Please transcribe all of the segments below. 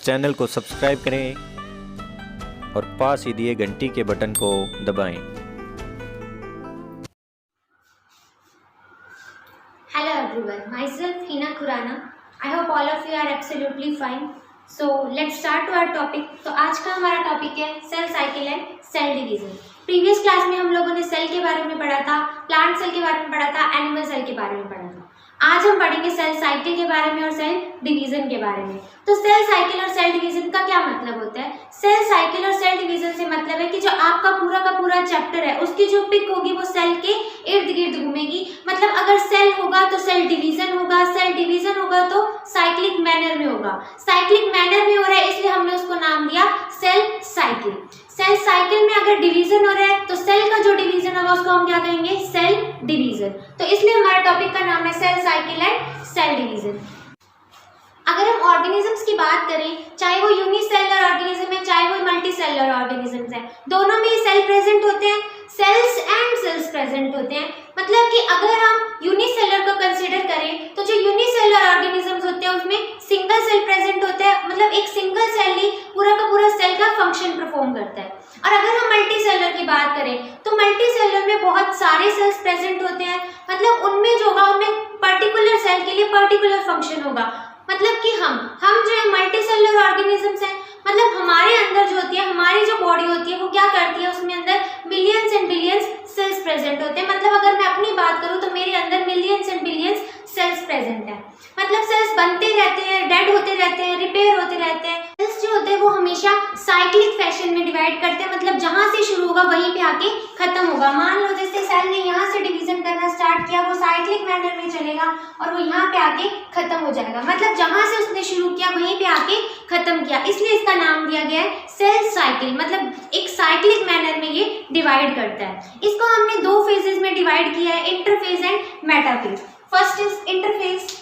Channel को subscribe करें और पास ही दिए घंटी के बटन को दबाएं। Hello everyone, myself Hina Khurana. I hope all of you are absolutely fine. So let's start to our topic. तो आज का हमारा टॉपिक है cell cycle and cell division. Previous class में हम लोगों ने सेल के बारे में पढ़ा था, प्लांट सेल के बारे में पढ़ा था, एनिमल सेल के बारे में पढ़ा था। आज हम पढ़ेंगे सेल साइकिल के बारे में और सेल डिवीजन के बारे में। तो सेल साइकिल और सेल डिवीजन का क्या मतलब होता है? सेल साइकिल और सेल डिवीजन से मतलब है कि जो आपका पूरा का पूरा चैप्टर है उसकी जो पिक होगी वो सेल के इर्द गिर्द घूमेगी। मतलब अगर सेल होगा तो सेल डिवीजन होगा, सेल डिवीजन होगा तो साइक्लिक मैनर में होगा। साइक्लिक मैनर में हो रहा है इसलिए हमने उसको नाम दिया सेल साइकिल। सेल साइकिल में अगर डिवीजन हो रहा है तो सेल का जो डिवीजन होगा उसको हम क्या कहेंगे? Cell division. तो इसलिए हमारे टॉपिक का नाम है cell cycle and cell division. अगर हम ऑर्गेनिजम्स की बात करें, चाहे वो यूनिसेलुलर ऑर्गेनिज्म है चाहे वो मल्टीसेलुलर ऑर्गेनिजम्स है, दोनों में सेल प्रेजेंट होते हैं, सेल्स एंड सेल्स प्रेजेंट होते हैं। मतलब कि अगर हम यूनिसेलुलर को कंसीडर करें तो जो यूनिसेलुलर ऑर्गेनिजम्स होते हैं उसमें सिंगल सेल प्रेजेंट होता है। मतलब एक सिंगल सेल ही पूरा का पूरा सेल का फंक्शन परफॉर्म करता है। और अगर हम मल्टीसेलुलर की बात करें तो मल्टीसेलुलर में बहुत सारे सेल्स प्रेजेंट होते हैं। मतलब उनमें जो होगा उनमें पर्टिकुलर सेल के लिए पर्टिकुलर फंक्शन होगा। मतलब कि हम जो है मल्टीसेलुलर ऑर्गेनिजम्स हैं, मतलब हमारे अंदर जो होती है, हमारी जो बॉडी होती है वो क्या करती है, उसमें अंदर millions and billions cells present होते हैं। मतलब अगर मैं अपनी बात करूं तो मेरे अंदर millions and billions cells present है। मतलब सेल्स बनते रहते हैं, डेड होते रहते हैं, रिपेयर होते रहते हैं। सेल्स जो होते हैं वो हमेशा साइक्लिक फैशन में डिवाइड करते हैं। मतलब जहां से शुरू होगा वहीं पे आके खत्म होगा। मान लो जैसे सेल ने यहाँ से डिवीजन करना स्टार्ट किया, वो साइक्लिक मैनर में चलेगा और वो यहाँ पे आके खत्म हो जाएगा। मतलब जहां से उसने शुरू किया वहीं पे आके खत्म किया, इसलिए इसका नाम दिया गया है सेल साइकिल। मतलब एक साइक्लिक मैनर में ये डिवाइड करता है। इसको हमने दो फेजेस में डिवाइड किया है, interphase and metaphase. First is interphase.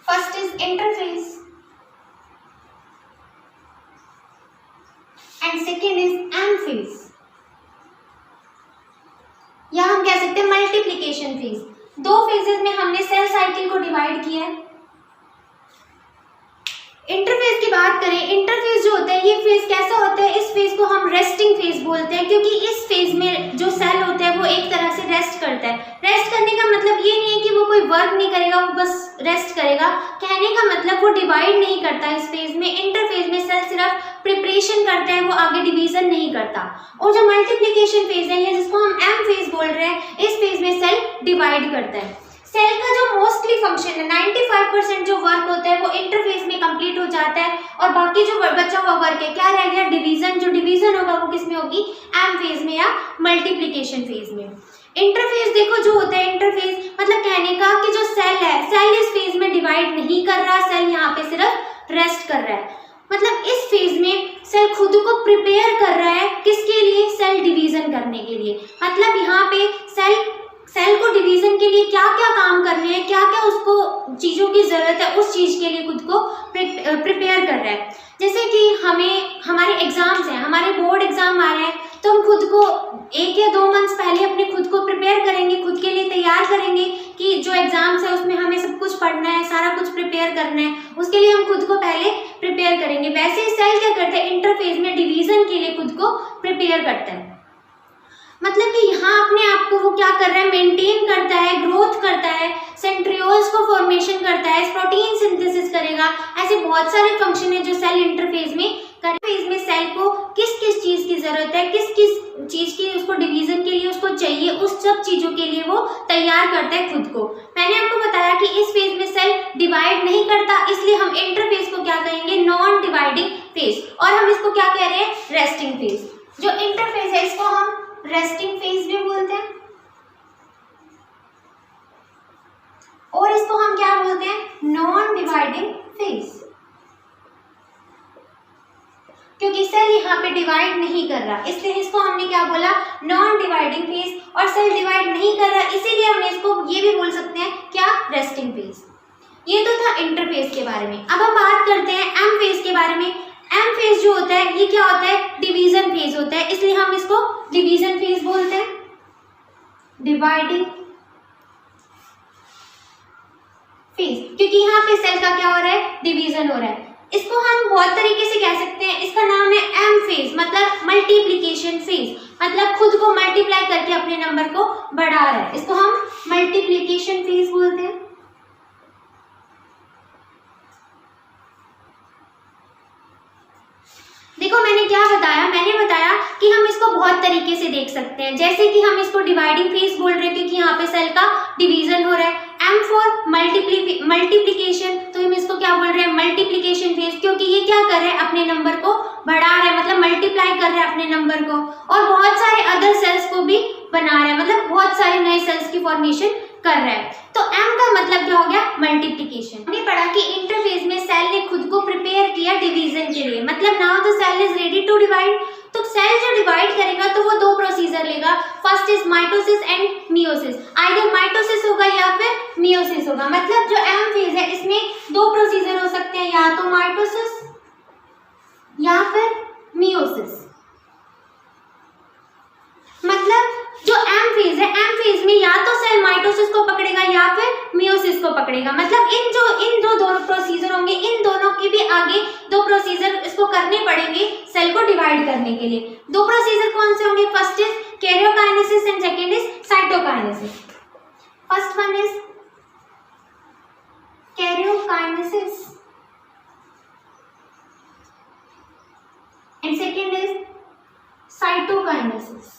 First is interphase and second is anaphase, या हम कह सकते हैं मल्टीप्लिकेशन फेज। दो फेजेस में हमने सेल साइकिल को डिवाइड किया है। इंटरफेज की बात करें, इंटरफेज जो होता है ये फेज कैसा होता है? इस फेज को हम रेस्टिंग फेज बोलते हैं, क्योंकि इस फेज में जो सेल होता है वो एक तरह से रेस्ट करता है। रेस्ट करने का मतलब ये नहीं है कि वो कोई वर्क नहीं करेगा, वो बस रेस्ट करेगा। कहने का मतलब वो डिवाइड नहीं करता इस फेज में। इंटरफेज में सेल सिर्फ प्रिपरेशन करता है, वो आगे डिवीजन नहीं करता। और जो मल्टीप्लिकेशन फेज है, जिसको हम एम फेज बोल रहे हैं, इस फेज में सेल डिवाइड करता है। सेल का जो मोस्टली फंक्शन है, 95% जो वर्क होता है वो इंटरफेज में कंप्लीट हो जाता है और बाकी जो बचा हुआ वर्क है क्या रह गया? डिवीजन। जो डिवीजन होगा वो किस में होगी? एम फेज में या मल्टीप्लिकेशन फेज में। इंटरफेज देखो जो होता है, इंटरफेज मतलब कहने का कि जो सेल है, सेल इस फेज में डिवाइड नहीं कर रहा, सेल यहाँ पे सिर्फ रेस्ट कर रहा है। मतलब इस फेज में सेल खुद को प्रिपेयर कर रहा है, किसके लिए? सेल डिवीजन करने के लिए। मतलब यहाँ पे सेल को डिवीजन के लिए क्या क्या काम करने हैं, क्या क्या उसको चीज़ों की ज़रूरत है, उस चीज़ के लिए खुद को प्रिपेयर कर रहा है। जैसे कि हमारे एग्जाम्स हैं, हमारे बोर्ड एग्जाम आ रहे हैं, तो हम खुद को 1 या 2 मंथ्स पहले अपने खुद को प्रिपेयर करेंगे, खुद के लिए तैयार करेंगे कि जो एग्जाम्स है उसमें हमें सब कुछ पढ़ना है, सारा कुछ प्रिपेयर करना है, उसके लिए हम खुद को पहले प्रिपेयर करेंगे। वैसे ही सेल क्या करता है? इंटरफेज में डिवीजन के लिए खुद को प्रिपेयर करता है। मतलब कि यहाँ अपने आप को वो क्या कर रहा है? मेंटेन करता है, ग्रोथ करता है, सेंट्रियोल्स को फॉर्मेशन करता है, प्रोटीन सिंथेसिस करेगा। ऐसे बहुत सारे फंक्शन है जो सेल इंटरफेज में फेज में सेल को किस किस चीज़ की ज़रूरत है, किस किस चीज़ की उसको डिवीजन के लिए उसको चाहिए, उस सब चीज़ों के लिए वो तैयार करता है खुद को। मैंने आपको बताया कि इस फेज में सेल डिवाइड नहीं करता, इसलिए हम इंटरफेज को क्या कहेंगे? Non dividing phase. और हम इसको क्या कह रहे हैं? Resting phase. जो इंटरफेज है इसको हम रेस्टिंग फेज भी बोलते हैं और इसको हम क्या बोलते हैं? नॉन डिवाइडिंग फेज, क्योंकि सेल यहाँ पे डिवाइड नहीं कर रहा, इसलिए इसको हमने क्या बोला? Non dividing phase. और सेल डिवाइड नहीं कर रहा इसीलिए हमने इसको ये भी बोल सकते हैं क्या? Resting phase. ये तो था इंटरफेज के बारे में। अब हम बात करते हैं एम फेज के बारे में। एम फेज जो होता है ये क्या होता है? डिवीजन फेज होता है, इसलिए हम इसको डिवीजन फेज बोलते हैं। डिवाइडिंग फेज, क्योंकि यहाँ पे सेल का क्या हो रहा है, डिवीजन हो रहा है। इसको हम बहुत तरीके से कह सकते हैं, इसका नाम है एम फेज, मतलब मल्टीप्लिकेशन फेज, मतलब खुद को मल्टीप्लाई करके अपने नंबर को बढ़ा रहा है, इसको हम मल्टीप्लिकेशन फेज बोलते हैं। देखो मैंने क्या बताया, मैंने बताया कि हम इसको बहुत तरीके से देख सकते हैं, जैसे कि हम इसको डिवाइडिंग फेज बोल रहे हैं क्योंकि यहाँ पे सेल का डिवीजन हो रहा है। एम फॉर मल्टीप्लिकेशन, तो हम इसको क्या बोल रहे हैं, मल्टीप्लिकेशन फेज, क्योंकि ये क्या कर रहे हैं, अपने नंबर को बढ़ा रहे हैं, मतलब मल्टीप्लाई कर रहे हैं अपने नंबर को, और बहुत सारे अदर सेल्स को भी बना रहे हैं, मतलब बहुत सारे नए सेल्स की फॉर्मेशन कर रहा है। तो एम का मतलब क्या हो गया, मल्टीप्लिकेशन। हमने पढ़ा कि इंटरफेज में सेल ने खुद को प्रिपेयर किया डिवीजन के लिए, मतलब now the cell is ready to divide. तो सेल जो डिवाइड करेगा तो वो दो प्रोसीजर लेगा, first is mitosis and meiosis. Either mitosis होगा या फिर मियोसिस होगा, मतलब जो एम फेज है इसमें दो प्रोसीजर हो सकते हैं, या तो माइटोसिस या फिर मियोसिस। मतलब जो एम फेज है, एम फेज में या तो सेल माइटोसिस को पकड़ेगा या फिर मियोसिस को पकड़ेगा, मतलब इन दो दोनों प्रोसीजर होंगे, इन दोनों के भी आगे दो प्रोसीजर इसको करने पड़ेंगे सेल को डिवाइड करने के लिए। दो प्रोसीजर कौन से होंगे, first is karyokinesis and second is cytokinesis. First one is karyokinesis and second is cytokinesis.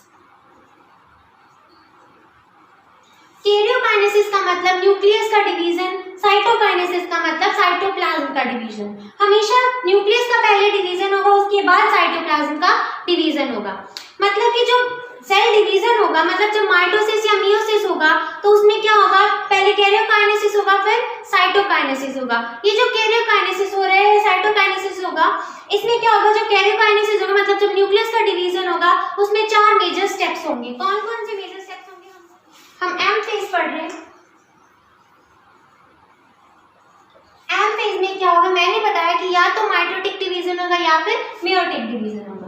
Karyokinesis का मतलब न्यूक्लियस का डिवीजन, साइटोकाइनेसिस का मतलब साइटोप्लाज्म का डिवीजन। हमेशा न्यूक्लियस का पहले डिवीजन होगा, उसके बाद साइटोप्लाज्म का डिवीजन होगा। मतलब कि जो सेल डिवीजन होगा, मतलब जब माइटोसिस या मियोसिस होगा तो उसमें क्या होगा, पहले कैरियोकाइनेसिस होगा फिर साइटोकाइनेसिस होगा। ये जो कैरियोकाइनेसिस हो रहा है, साइटोकाइनेसिस होगा, इसमें क्या होगा, जो कैरियोकाइनेसिस होगा मतलब जब न्यूक्लियस का डिवीजन होगा उसमें 4 मेजर स्टेप्स होंगे। कौन कौन से मेजर स्टेप्स होंगे, हम एम फेज पढ़ रहे हैं। एम फेज में क्या होगा, मैंने बताया कि या तो माइटोटिक डिवीजन होगा या फिर मेयोटिक डिवीजन होगा।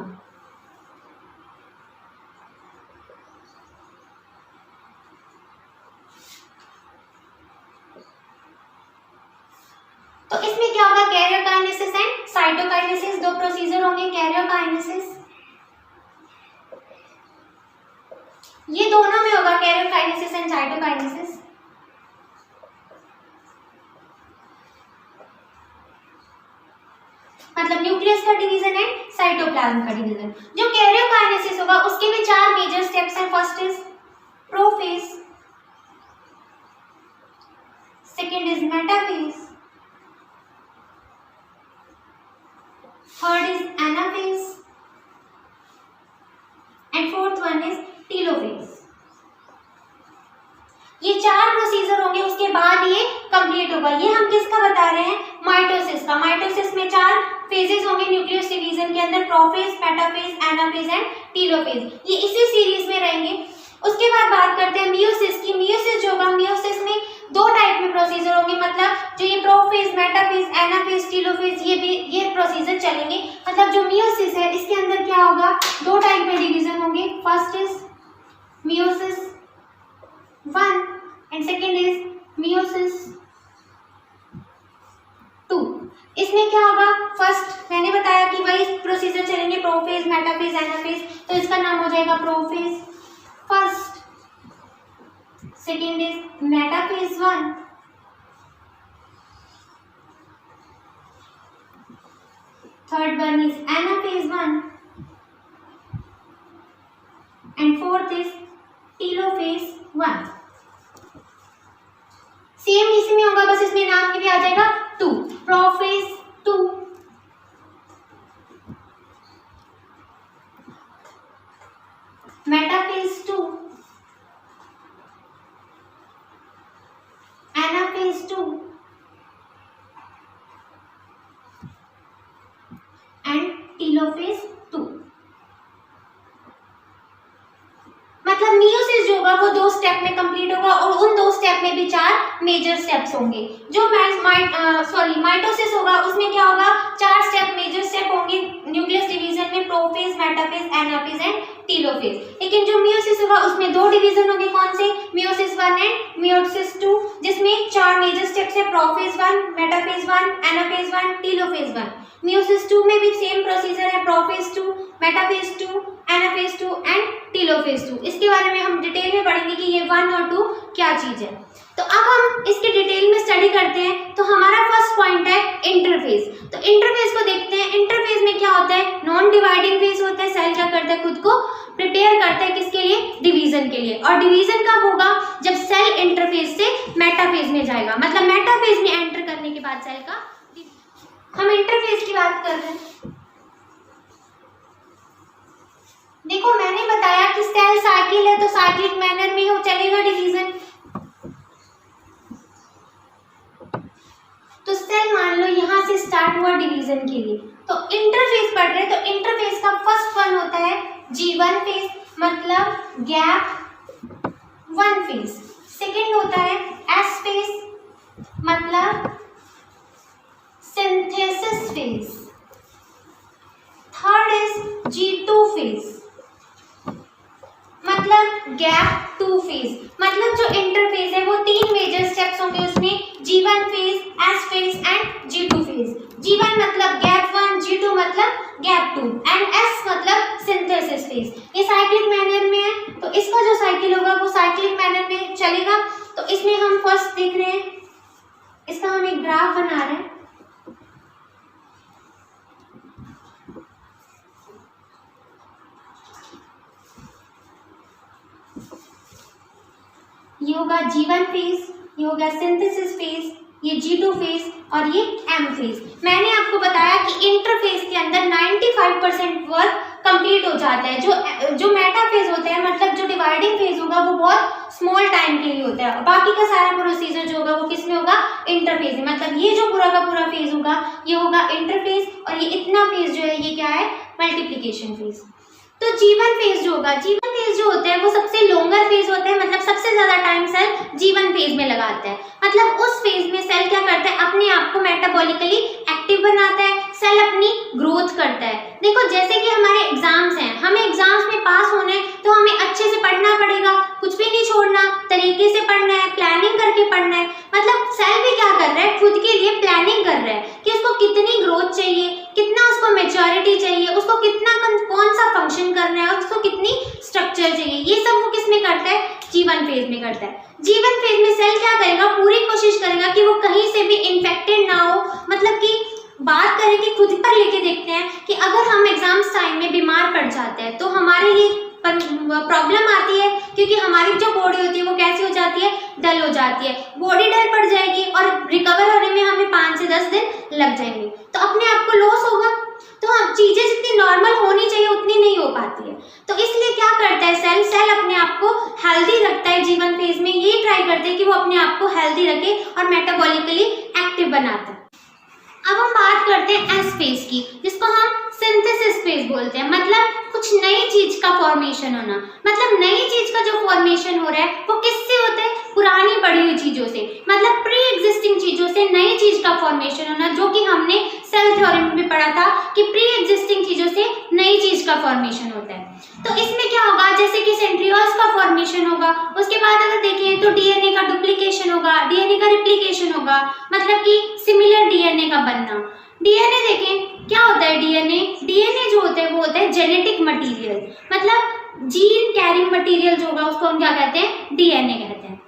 तो इसमें क्या होगा, कैरियोकाइनेसिस एंड साइटोकाइनेसिस, दो प्रोसीजर होंगे। कैरियोकाइनेसिस ये दोनों में होगा, कैरियोकाइनेसिस एंड साइटोकाइनेसिस। मतलब न्यूक्लियस का डिवीजन एंड साइटोप्लाज्म का डिवीजन। जो कैरियोकाइनेसिस होगा उसके भी 4 मेजर स्टेप्स हैं। First is prophase, second is metaphase, third is anaphase and fourth one is telophase. ये 4 प्रोसीजर होंगे, उसके बाद ये कंप्लीट होगा। ये हम किसका बता रहे हैं, माइटोसिस का। माइटोसिस में 4 फेजेस होंगे न्यूक्लियस डिवीजन के अंदर, prophase, metaphase, anaphase and telophase. ये इसी सीरीज में रहेंगे। उसके बाद बात करते हैं मियोसिस की। मियोसिस जो होगा, मियोसिस में 2 टाइप में प्रोसीजर होंगे, मतलब जो ये प्रोफेज, मेटाफेज, एनाफेज, टीलोफेज ये प्रोसीजर चलेंगे। मतलब जो मियोसिस है इसके अंदर क्या होगा, 2 टाइप में डिवीजन होंगे। First is meiosis 1 and second is meiosis 2। इसमें क्या होगा, फर्स्ट मैंने बताया कि वही प्रोसीजर चलेंगे, प्रोफेज, मेटाफेज, एनाफेज, तो इसका नाम हो जाएगा prophase first, second is metaphase 1, third one is anaphase 1 and fourth is telophase 1। Same इसी में होगा, बस इसमें नाम भी आ जाएगा 2, prophase 2, metaphase 2, anaphase 2 and telophase 2। मतलब मियोसिस जो होगा वो 2 स्टेप में कंप्लीट होगा और उन 2 स्टेप में भी भी 4 मेजर स्टेप्स होंगे। जो माइटोसिस होगा उसमें क्या होगा, 4 स्टेप मेजर स्टेप होंगे न्यूक्लियस डिवीजन में, prophase, metaphase, anaphase and telophase. लेकिन जो मियोसिस होगा उसमें 2 डिवीजन होंगे, कौन से, मियोसिस 1 एंड मियोसिस 2, जिसमें 4 मेजर स्टेप्स है, prophase 1, metaphase 1, anaphase 1, telophase 1। Meiosis 2 में भी सेम प्रोसीजर है, prophase 2, metaphase 2, anaphase 2 and telophase 2। इसके बारे में हम डिटेल में पढ़ेंगे कि ये 1 और 2 क्या चीज है। तो अब हम इसके डिटेल में स्टडी करते हैं। तो हमारा फर्स्ट पॉइंट है इंटरफेज। तो इंटरफेज को देखते हैं। इंटरफेज में क्या होता है, नॉन डिवाइडिंग फेज होता है। सेल क्या करता है, खुद को प्रिपेयर करता है किसके लिए, डिवीजन के लिए। और डिवीजन कब होगा, जब सेल इंटरफेज से मेटाफेज में जाएगा, मतलब मेटाफेज में एंटर करने के बाद सेल का, हम इंटरफेज की बात कर रहे हैं। देखो मैंने बताया कि सेल साइकिल है, तो साइक्लिक मैनर में हो चलेगा डिवीजन। तो सेल मान लो यहां से स्टार्ट हुआ डिवीजन के लिए, तो इंटरफेज पढ़ रहे, तो इंटरफेज का फर्स्ट वन होता है G1 फेज, मतलब गैप 1 फेज। सेकेंड होता है S फेज, मतलब synthesis phase. Third is G2 phase, मतलब गैप 2 फेज। मतलब जो इंटरफेज है वो 3 मेजर स्टेप्स होंगे उसमें, G1 phase, S phase and G2 phase. G1 मतलब गैप 1, G2 मतलब गैप 2 एंड S मतलब सिंथेसिस फेज। ये साइक्लिक मैनर में है, तो इसका जो साइकिल होगा वो साइक्लिक मैनर में चलेगा। तो इसमें हम फर्स्ट देख रहे हैं, इसका हम एक ग्राफ बना रहे हैं। ये होगा G1 फेज, ये होगा सिंथेसिस फेज, ये G2 फेज और ये M फेज। मैंने आपको बताया कि इंटरफेज के अंदर 95% वर्क कंप्लीट हो जाता है। जो मेटाफेज होता है, मतलब जो डिवाइडिंग फेज होगा वो बहुत स्मॉल टाइम के लिए होता है। बाकी का सारा प्रोसीजर जो होगा वो किस में होगा, इंटरफेज में। मतलब ये जो पूरा का पूरा फेज होगा ये होगा इंटरफेज, और ये इतना फेज जो है ये क्या है, मल्टीप्लिकेशन फेज। तो G1 फेज जो होगा, G1 फेज जो होता है वो सबसे लॉन्गर फेज होता है, मतलब सबसे ज्यादा टाइम सेल G1 फेज में लगाता है। मतलब उस फेज में सेल क्या करता है, अपने आप को मेटाबॉलिकली एक्टिव बनाता है, सेल अपनी ग्रोथ करता है। देखो जैसे कि हमारे एग्जाम्स हैं, हमें एग्जाम्स में पास होना है तो हमें अच्छे से पढ़ना पड़ेगा, कुछ भी नहीं छोड़ना, तरीके से पढ़ना है, प्लानिंग करके पढ़ना है। मतलब सेल भी क्या कर रहा है, खुद के लिए प्लानिंग कर रहा है कि उसको कितनी ग्रोथ चाहिए, कितना उसको मैच्योरिटी चाहिए, उसको कितना कौन सा फंक्शन करना है, उसको कितनी स्ट्रक्चर चाहिए, ये सब वो किस में करता है, G1 फेज में करता है। G1 फेज में सेल क्या करेगा, पूरी कोशिश करेगा कि वो कहीं से भी इन्फेक्टेड ना हो। मतलब कि बात करें कि खुद पर लेके देखते हैं कि अगर हम एग्जाम्स टाइम में बीमार पड़ जाते हैं तो हमारे लिए प्रॉब्लम आती है, क्योंकि हमारी जो बॉडी होती है वो कैसी हो जाती है, डल हो जाती है। बॉडी डल पड़ जाएगी और रिकवर होने में हमें 5 से 10 दिन लग जाएंगे, तो अपने आप को लॉस होगा। तो हम चीजें जितनी नॉर्मल होनी चाहिए उतनी नहीं हो पाती है। तो इसलिए क्या करता है सेल अपने आप को हेल्दी रखता है। G1 फेज में ये ट्राई करते हैं कि वो अपने आप को हेल्दी रखे और मेटाबॉलिकली एक्टिव बनाता है। अब हम बात करते हैं S फेज की, जिसको हम सिंथेसिस फेज बोलते हैं। मतलब कुछ नई चीज का फॉर्मेशन होना। मतलब नई चीज का जो फॉर्मेशन हो रहा है वो किससे होता है, पुरानी पड़ी हुई चीजों से। मतलब प्री एग्जिस्टिंग चीजों से नई चीज का फॉर्मेशन होना, जो कि हमने सेल थ्योरी में पढ़ा था कि प्री एग्जिस्टिंग चीजों से नई चीज का फॉर्मेशन होता है। तो इसमें क्या होगा, जैसे कि सेंट्रियोल्स का फॉर्मेशन होगा, उसके बाद अगर देखें तो डीएनए का डुप्लीकेशन होगा, डीएनए का रिप्लीकेशन होगा, मतलब कि सिमिलर डीएनए का बनना। डीएनए देखें क्या होता है, डीएनए जो होता है वो होता है जेनेटिक मटेरियल, मतलब जीन कैरिंग मटेरियल जो होगा उसको हम क्या कहते हैं, डीएनए कहते हैं।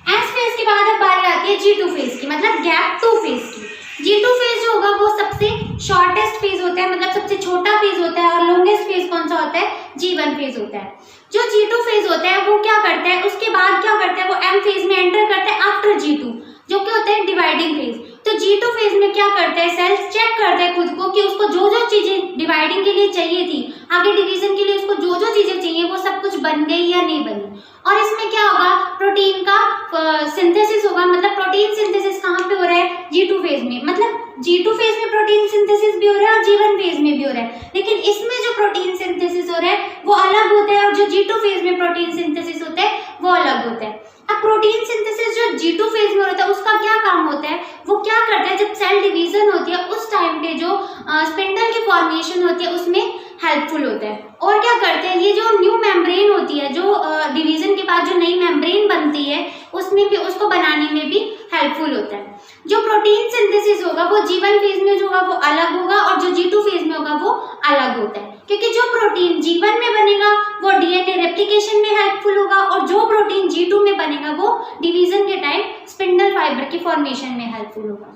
एस फेज के बाद अब बारी आती है G2 फेज की, मतलब गैप 2 फेज की। G2 फेज जो होगा वो सबसे शॉर्टेस्ट फेज होता है, मतलब सबसे छोटा फेज होता है, और लॉन्गेस्ट फेज कौन सा होता है, G1 फेज होता है। जो G2 फेज होता है वो क्या करता है, उसके बाद क्या करता है, वो M फेज में एंटर करता है आफ्टर G2, जो कि होता है डिवाइडिंग फेज। तो G2 फेज में क्या करता है, सेल्स चेक करता है खुद को कि उसको जो जो चीजें डिवाइडिंग के लिए चाहिए थी, आगे डिवीजन के लिए उसको जो जो चीजें चाहिए वो सब कुछ बन गई या नहीं बनी। और इसमें क्या होगा, प्रोटीन का सिंथेसिस होगा। मतलब प्रोटीन सिंथेसिस कहाँ पे हो रहा है, G2 फेज में। मतलब G2 फेज में प्रोटीन सिंथेसिस भी हो रहा है और G1 फेज में भी हो रहा है, लेकिन इसमें जो प्रोटीन सिंथेसिस हो रहा है वो अलग होता है, और जो G2 फेज में प्रोटीन सिंथेसिस होता है वो अलग होता है। अब प्रोटीन सिंथेसिस जो G2 फेज में होता है उसका क्या काम होता है, वो क्या करता है, जब सेल डिवीजन होती है उस टाइम पे जो स्पिंडल की फॉर्मेशन होती है उसमें हेल्पफुल होता है। और क्या करते हैं, ये जो न्यू मेम्ब्रेन होती है, जो डिवीजन के बाद जो नई मेम्ब्रेन बनती है उसमें भी, उसको बनाने में भी हेल्पफुल होता है। जो प्रोटीन सिंथेसिस होगा वो G1 फेज में जो होगा वो अलग होगा और जो G2 फेज में होगा वो अलग होता है, क्योंकि जो प्रोटीन G1 में बनेगा वो डीएनए रेप्लिकेशन में हेल्पफुल होगा और जो प्रोटीन G2 में बनेगा वो डिवीजन के टाइम स्पिंडल फाइबर की फॉर्मेशन में हेल्पफुल होगा।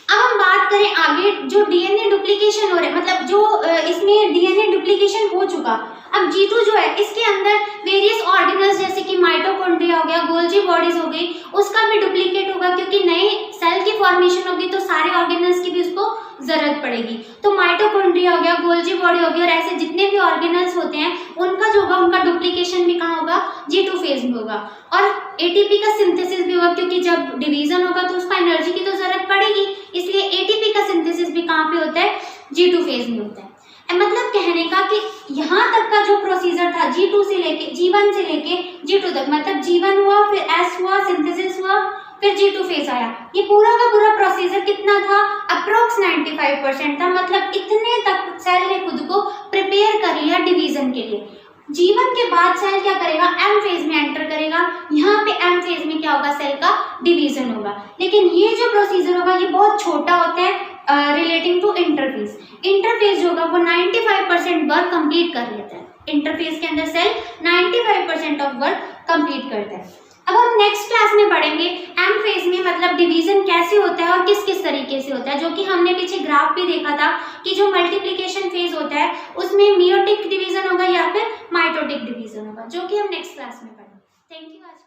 अब हम बात करें आगे, जो डीएनए डुप्लीकेशन हो रहा है, मतलब जो इसमें डीएनए डुप्लीकेशन हो चुका, अब G2 जो है इसके अंदर वेरियस ऑर्गेनल्स जैसे कि माइटोकॉन्ड्रिया हो गया, गोल्जी बॉडीज हो गई, उसका भी डुप्लीकेट होगा, क्योंकि नए सेल की फॉर्मेशन होगी तो सारे ऑर्गेनल्स की भी उसको जरूरत पड़ेगी। तो माइटोकॉन्ड्रिया हो गया, गोल्जी बॉडी होगी और ऐसे जितने भी ऑर्गेनल्स होते हैं उनका जो होगा, उनका डुप्लीकेशन भी कहाँ होगा, G2 फेज में होगा। और एटीपी का सिंथेसिस भी होगा, क्योंकि जब डिवीजन होगा तो उसको एनर्जी की तो जरूरत पड़ेगी, इसलिए एटीपी का सिंथेसिस भी कहाँ पे होता है, G2 फेज में होता है। मतलब कहने का कि यहाँ तक का जो प्रोसीजर था G2 से लेके G1 से लेके G2 तक, मतलब G1 हुआ, फिर S हुआ, सिंथेसिस हुआ, फिर G2 फेज आया, ये पूरा का पूरा प्रोसीजर कितना था, अप्रोक्स 95% था। मतलब इतने तक सेल ने खुद को प्रिपेयर कर लिया डिवीजन के लिए। G1 के बाद सेल क्या करेगा, M फेज में एंटर करेगा, यहाँ पे M फेज में क्या होगा, सेल का डिवीजन होगा। लेकिन ये जो प्रोसीजर होगा ये बहुत छोटा होता है रिलेटिंग टू इंटरफेज। इंटरफेज जो होगा वो 95% वर्क कंप्लीट कर लेता है, इंटरफेज के अंदर सेल 95% ऑफ वर्क कंप्लीट करता है। अब हम नेक्स्ट क्लास में पढ़ेंगे एम फेज में मतलब डिवीजन कैसे होता है और किस किस तरीके से होता है, जो कि हमने पीछे ग्राफ भी देखा था कि जो मल्टीप्लिकेशन फेज होता है उसमें मियोटिक डिवीजन होगा या फिर माइटोटिक डिवीजन होगा, जो कि हम नेक्स्ट क्लास में पढ़ेंगे। Thank you.